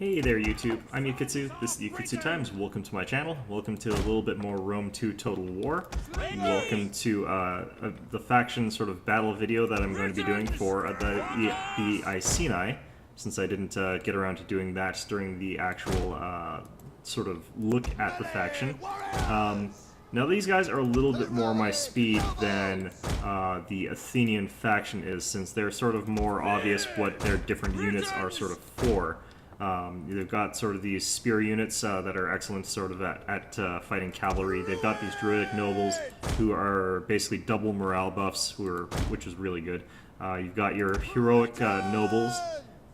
Hey there YouTube, I'm Yukitsu, this is Yukitsu Times, welcome to my channel, welcome to a little bit more Rome 2 Total War, welcome to the faction sort of battle video that I'm going to be doing for the Iceni, since I didn't get around to doing that during the actual sort of look at the faction. Now these guys are a little bit more my speed than the Athenian faction is, since they're sort of more obvious what their different units are sort of for. They've got sort of these spear units that are excellent sort of at fighting cavalry. They've got these druidic nobles who are basically double morale buffs, which is really good. You've got your heroic nobles,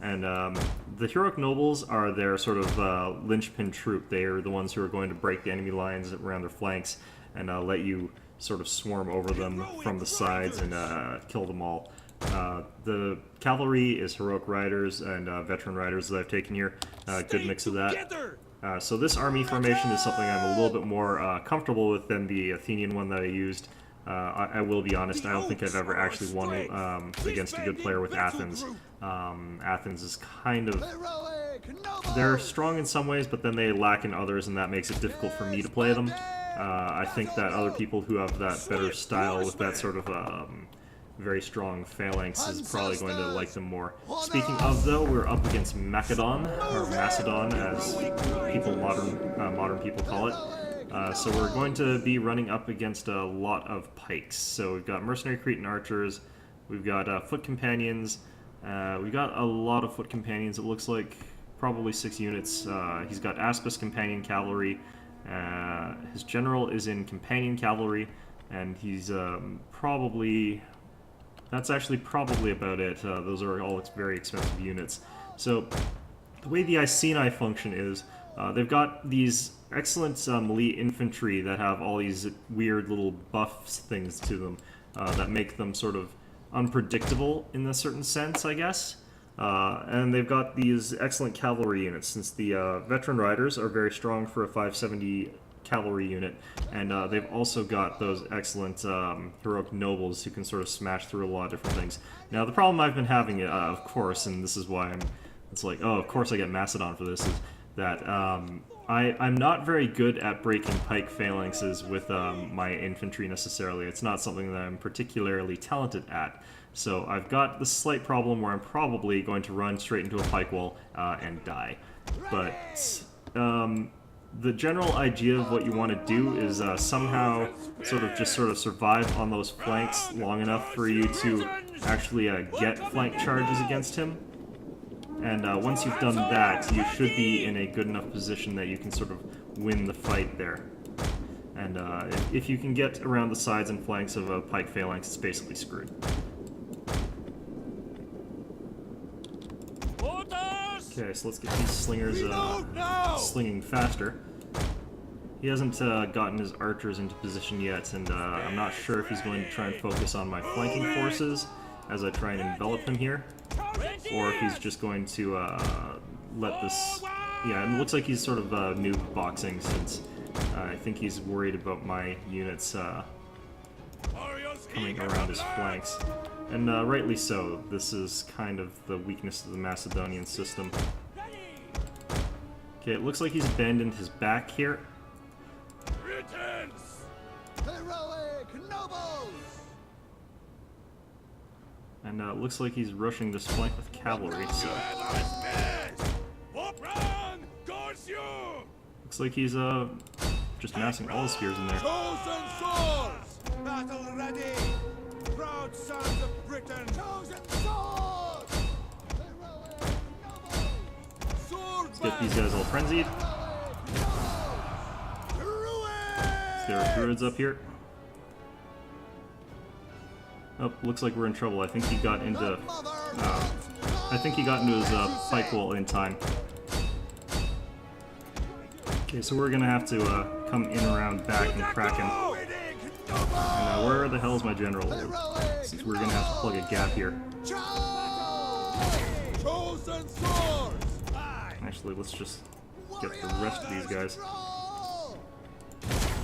and the heroic nobles are their sort of linchpin troop. They are the ones who are going to break the enemy lines around their flanks and let you sort of swarm over them from the sides and kill them all. The cavalry is heroic riders and veteran riders that I've taken here. Good mix of that. So this army formation is something I'm a little bit more comfortable with than the Athenian one that I used. I will be honest, I don't think I've ever actually won against a good player with Athens. Athens is kind of... they're strong in some ways, but then they lack in others, and that makes it difficult for me to play them. I think that other people who have that better style with that sort of very strong phalanx is probably going to like them more. Speaking of, though, we're up against Macedon, or Macedon as modern people call it. So we're going to be running up against a lot of pikes. So we've got mercenary Cretan archers, we've got foot companions, we've got a lot of foot companions. It looks like probably 6 units. He's got Aspis companion cavalry. His general is in companion cavalry, and he's probably... that's actually probably about it. Those are all very expensive units. So the way the Iceni function is, they've got these excellent melee infantry that have all these weird little buffs things to them that make them sort of unpredictable in a certain sense, I guess. And they've got these excellent cavalry units, since the veteran riders are very strong for a 570 cavalry unit, and they've also got those excellent heroic nobles who can sort of smash through a lot of different things. Now the problem I've been having, of course, and this is why it's like, oh, of course I get Macedon for this, is that I'm not very good at breaking pike phalanxes with my infantry necessarily. It's not something that I'm particularly talented at. So I've got the slight problem where I'm probably going to run straight into a pike wall and die. But the general idea of what you want to do is somehow sort of survive on those flanks long enough for you to actually get flank charges against him. And once you've done that, you should be in a good enough position that you can sort of win the fight there. And if you can get around the sides and flanks of a pike phalanx, it's basically screwed. Okay, so let's get these slingers slinging faster. He hasn't gotten his archers into position yet, and I'm not sure if he's going to try and focus on my flanking forces as I try and envelop him here, or if he's just going to let this... yeah, it looks like he's sort of noob boxing, since I think he's worried about my units coming around his flanks. And rightly so. This is kind of the weakness of the Macedonian system. Okay, it looks like he's abandoned his back here. And it looks like he's rushing this flank with cavalry, so... looks like he's just massing all the spears in there. Battle ready! Proud sons of Britain! Chosen swords! Let's get these guys all frenzied. There are druids up here. Oh, looks like we're in trouble. I think he got into his pike wall in time. Okay, so we're gonna have to come in around back and crack him. And where the hell is my general? Since we're gonna have to plug a gap here. Actually, let's just get the rest of these guys.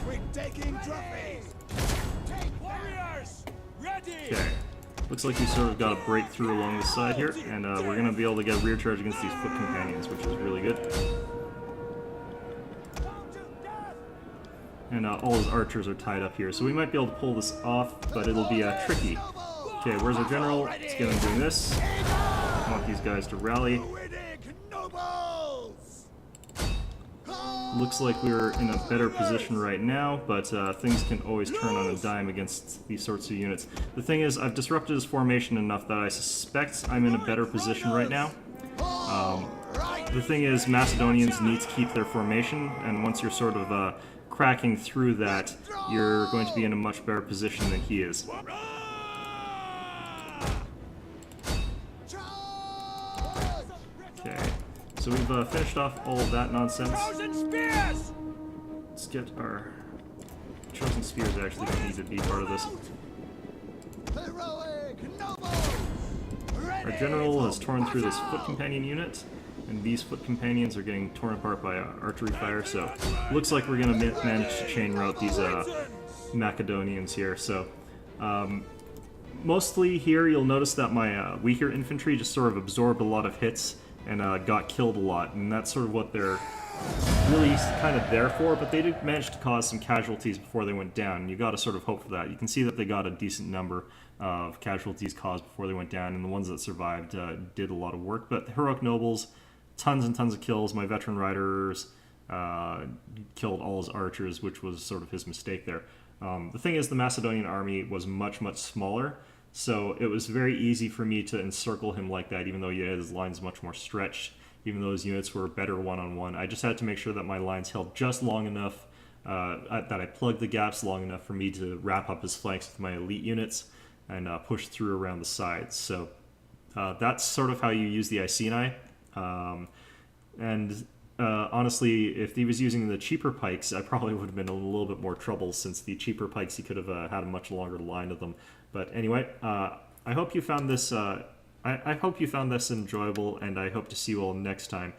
We're taking trophies. Take warriors ready. Okay. Looks like we sort of got a breakthrough along the side here, and we're going to be able to get a rear charge against these foot companions, which is really good. And all his archers are tied up here, so we might be able to pull this off, but it'll be tricky. Okay, where's our general? Let's get him doing this. I want these guys to rally. Looks like we're in a better position right now, but things can always turn on a dime against these sorts of units. The thing is, I've disrupted his formation enough that I suspect I'm in a better position right now. The thing is, Macedonians need to keep their formation, and once you're sort of cracking through that, you're going to be in a much better position than he is. Okay, so we've finished off all of that nonsense. Let's get our chosen spears. Actually don't need to be part of this. Our general has torn through this foot companion unit, and these foot companions are getting torn apart by archery fire, so looks like we're going to manage to chain route these Macedonians here. So mostly here you'll notice that my weaker infantry just sort of absorbed a lot of hits and got killed a lot, and that's sort of what they're really kind of there for, but they did manage to cause some casualties before they went down, and you got to sort of hope for that. You can see that they got a decent number of casualties caused before they went down, and the ones that survived did a lot of work. But the heroic nobles, tons and tons of kills. My veteran riders killed all his archers, which was sort of his mistake there. The thing is, the Macedonian army was much, much smaller, so it was very easy for me to encircle him like that, even though he had his lines much more stretched, even though his units were better one-on-one. I just had to make sure that my lines held just long enough, that I plugged the gaps long enough for me to wrap up his flanks with my elite units and push through around the sides. So that's sort of how you use the Iceni. Honestly, if he was using the cheaper pikes, I probably would have been in a little bit more trouble, since the cheaper pikes, he could have had a much longer line of them. But anyway, I hope you found this I hope you found this enjoyable, and I hope to see you all next time.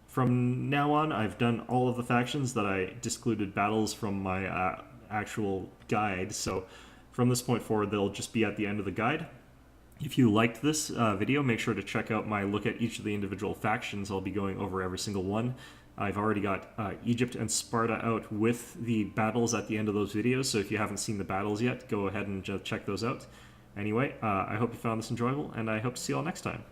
From now on, I've done all of the factions that I discluded battles from my actual guide, so from this point forward, they'll just be at the end of the guide. If you liked this video, make sure to check out my look at each of the individual factions. I'll be going over every single one. I've already got Egypt and Sparta out with the battles at the end of those videos, so if you haven't seen the battles yet, go ahead and check those out. Anyway, I hope you found this enjoyable, and I hope to see you all next time.